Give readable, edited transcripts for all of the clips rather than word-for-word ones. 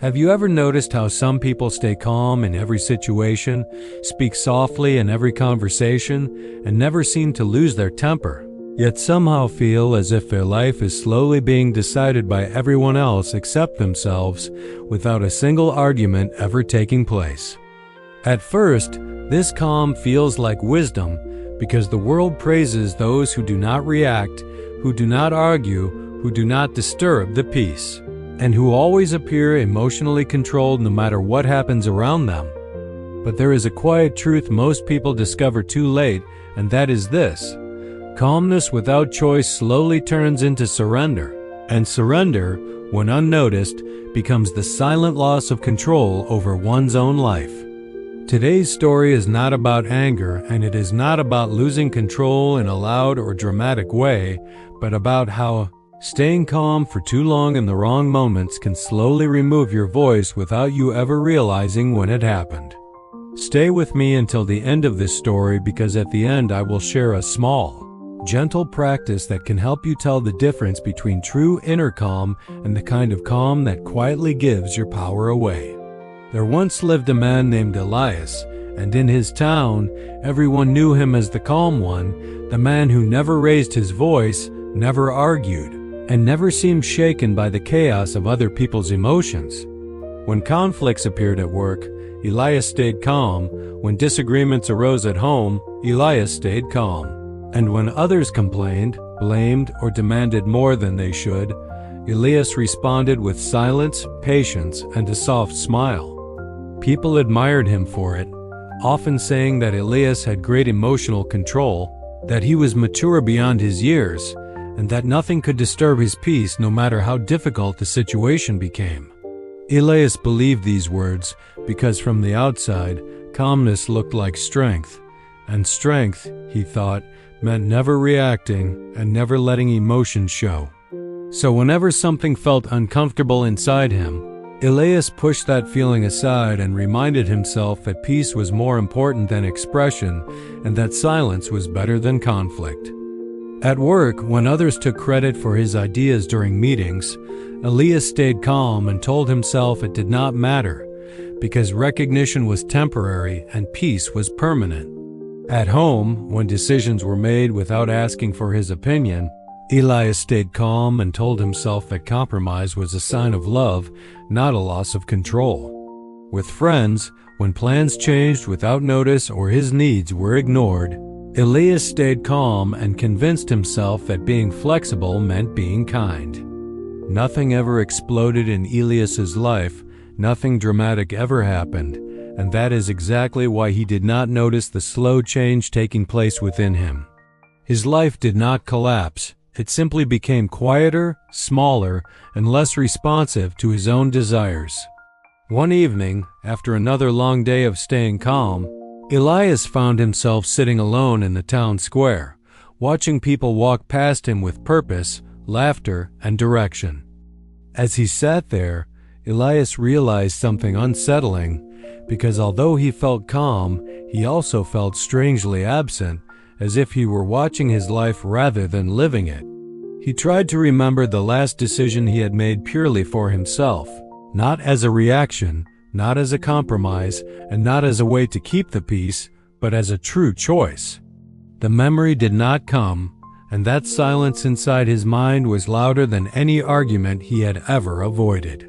Have you ever noticed how some people stay calm in every situation, speak softly in every conversation, and never seem to lose their temper, yet somehow feel as if their life is slowly being decided by everyone else except themselves, without a single argument ever taking place? At first, this calm feels like wisdom because the world praises those who do not react, who do not argue, who do not disturb the peace, and who always appear emotionally controlled no matter what happens around them. But there is a quiet truth most people discover too late, and that is this: calmness without choice slowly turns into surrender, and surrender, when unnoticed, becomes the silent loss of control over one's own life. Today's story is not about anger, and it is not about losing control in a loud or dramatic way, but about how staying calm for too long in the wrong moments can slowly remove your voice without you ever realizing when it happened. Stay with me until the end of this story, because at the end I will share a small, gentle practice that can help you tell the difference between true inner calm and the kind of calm that quietly gives your power away. There once lived a man named Elias, and in his town, everyone knew him as the calm one, the man who never raised his voice, never argued, and never seemed shaken by the chaos of other people's emotions. When conflicts appeared at work, Elias stayed calm. When disagreements arose at home, Elias stayed calm. And when others complained, blamed, or demanded more than they should, Elias responded with silence, patience, and a soft smile. People admired him for it, often saying that Elias had great emotional control, that he was mature beyond his years, and that nothing could disturb his peace no matter how difficult the situation became. Elias believed these words because from the outside, calmness looked like strength, and strength, he thought, meant never reacting and never letting emotion show. So whenever something felt uncomfortable inside him, Elias pushed that feeling aside and reminded himself that peace was more important than expression and that silence was better than conflict. At work, when others took credit for his ideas during meetings, Elias stayed calm and told himself it did not matter, because recognition was temporary and peace was permanent. At home, when decisions were made without asking for his opinion, Elias stayed calm and told himself that compromise was a sign of love, not a loss of control. With friends, when plans changed without notice or his needs were ignored, Elias stayed calm and convinced himself that being flexible meant being kind. Nothing ever exploded in Elias's life, nothing dramatic ever happened, and that is exactly why he did not notice the slow change taking place within him. His life did not collapse. It simply became quieter, smaller, and less responsive to his own desires. One evening, after another long day of staying calm, Elias found himself sitting alone in the town square, watching people walk past him with purpose, laughter, and direction. As he sat there, Elias realized something unsettling, because although he felt calm, he also felt strangely absent, as if he were watching his life rather than living it. He tried to remember the last decision he had made purely for himself, not as a reaction, not as a compromise, and not as a way to keep the peace, but as a true choice. The memory did not come, and that silence inside his mind was louder than any argument he had ever avoided.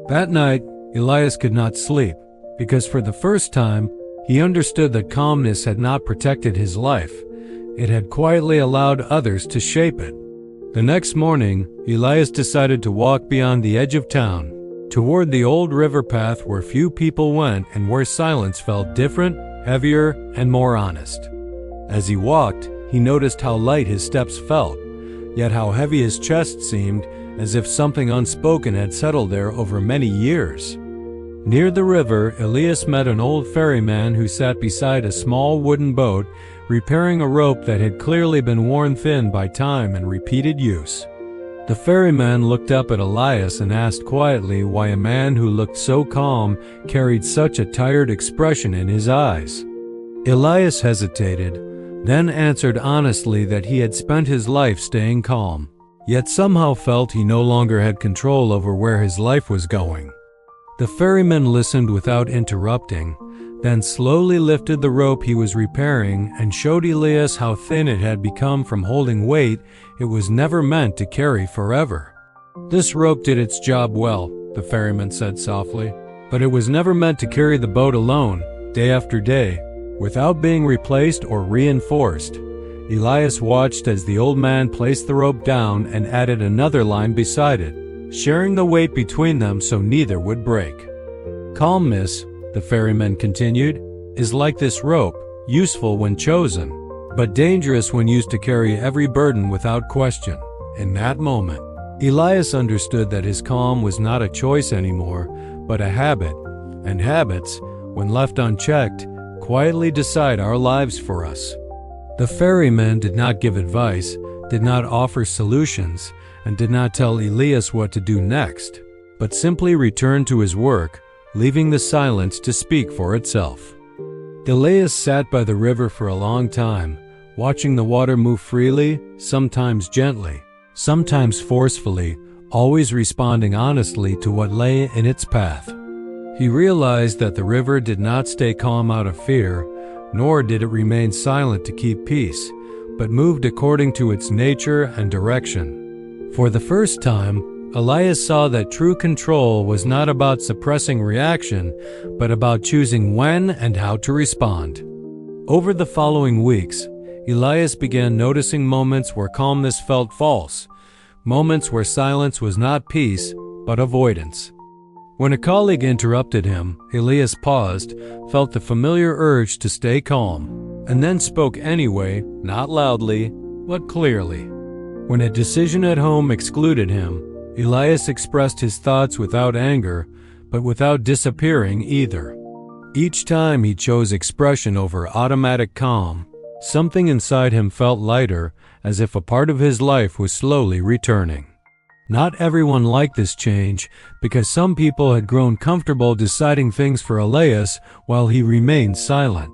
That night, Elias could not sleep, because for the first time, he understood that calmness had not protected his life. It had quietly allowed others to shape it. The next morning, Elias decided to walk beyond the edge of town, toward the old river path where few people went and where silence felt different, heavier, and more honest. As he walked, he noticed how light his steps felt, yet how heavy his chest seemed, as if something unspoken had settled there over many years. Near the river, Elias met an old ferryman who sat beside a small wooden boat, repairing a rope that had clearly been worn thin by time and repeated use. The ferryman looked up at Elias and asked quietly why a man who looked so calm carried such a tired expression in his eyes. Elias hesitated, then answered honestly that he had spent his life staying calm, yet somehow felt he no longer had control over where his life was going. The ferryman listened without interrupting, then slowly lifted the rope he was repairing and showed Elias how thin it had become from holding weight it was never meant to carry forever. "This rope did its job well," the ferryman said softly, "but it was never meant to carry the boat alone, day after day, without being replaced or reinforced." Elias watched as the old man placed the rope down and added another line beside it, sharing the weight between them so neither would break. "Calmness," the ferryman continued, "is like this rope, useful when chosen, but dangerous when used to carry every burden without question." In that moment, Elias understood that his calm was not a choice anymore, but a habit, and habits, when left unchecked, quietly decide our lives for us. The ferryman did not give advice, did not offer solutions, and did not tell Elias what to do next, but simply returned to his work, leaving the silence to speak for itself. Elias sat by the river for a long time, watching the water move freely, sometimes gently, sometimes forcefully, always responding honestly to what lay in its path. He realized that the river did not stay calm out of fear, nor did it remain silent to keep peace, but moved according to its nature and direction. For the first time, Elias saw that true control was not about suppressing reaction, but about choosing when and how to respond. Over the following weeks, Elias began noticing moments where calmness felt false, moments where silence was not peace, but avoidance. When a colleague interrupted him, Elias paused, felt the familiar urge to stay calm, and then spoke anyway, not loudly, but clearly. When a decision at home excluded him, Elias expressed his thoughts without anger, but without disappearing either. Each time he chose expression over automatic calm, something inside him felt lighter, as if a part of his life was slowly returning. Not everyone liked this change, because some people had grown comfortable deciding things for Elias while he remained silent.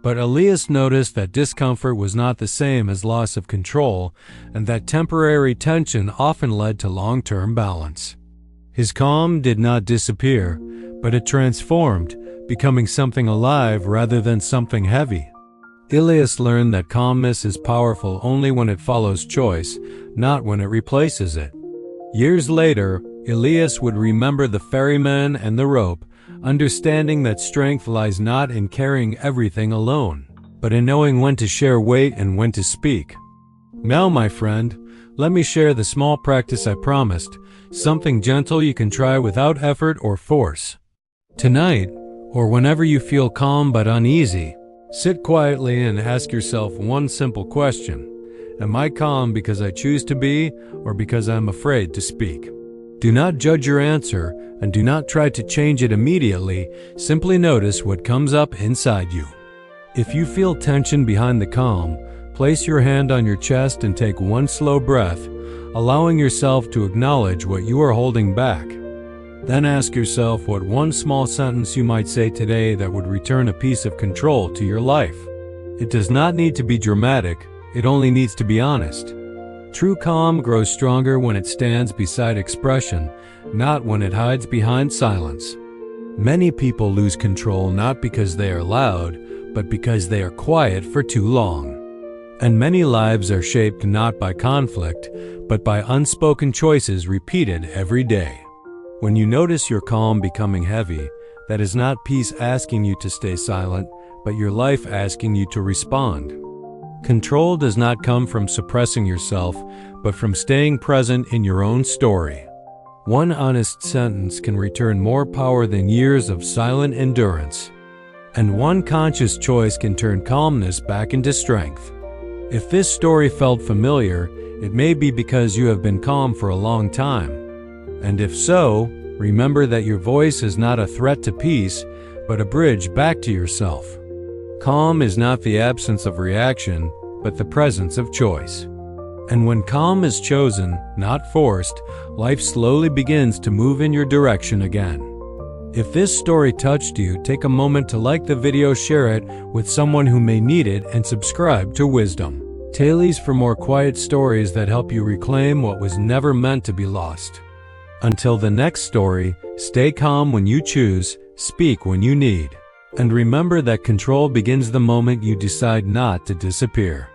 But Elias noticed that discomfort was not the same as loss of control, and that temporary tension often led to long-term balance. His calm did not disappear, but it transformed, becoming something alive rather than something heavy. Elias learned that calmness is powerful only when it follows choice, not when it replaces it. Years later, Elias would remember the ferryman and the rope, understanding that strength lies not in carrying everything alone, but in knowing when to share weight and when to speak. Now, my friend, let me share the small practice I promised, something gentle you can try without effort or force. Tonight, or whenever you feel calm but uneasy, sit quietly and ask yourself one simple question. Am I calm because I choose to be, or because I'm afraid to speak? Do not judge your answer, and do not try to change it immediately. Simply notice what comes up inside you. If you feel tension behind the calm, place your hand on your chest and take one slow breath, allowing yourself to acknowledge what you are holding back. Then ask yourself what one small sentence you might say today that would return a piece of control to your life. It does not need to be dramatic, it only needs to be honest. True calm grows stronger when it stands beside expression, not when it hides behind silence. Many people lose control not because they are loud, but because they are quiet for too long. And many lives are shaped not by conflict, but by unspoken choices repeated every day. When you notice your calm becoming heavy, that is not peace asking you to stay silent, but your life asking you to respond. Control does not come from suppressing yourself, but from staying present in your own story. One honest sentence can return more power than years of silent endurance. And one conscious choice can turn calmness back into strength. If this story felt familiar, it may be because you have been calm for a long time. And if so, remember that your voice is not a threat to peace, but a bridge back to yourself. Calm is not the absence of reaction, but the presence of choice. And when calm is chosen, not forced, life slowly begins to move in your direction again. If this story touched you, take a moment to like the video, share it with someone who may need it, and subscribe to Wisdom Tales for more quiet stories that help you reclaim what was never meant to be lost. Until the next story, stay calm when you choose, speak when you need. And remember that control begins the moment you decide not to disappear.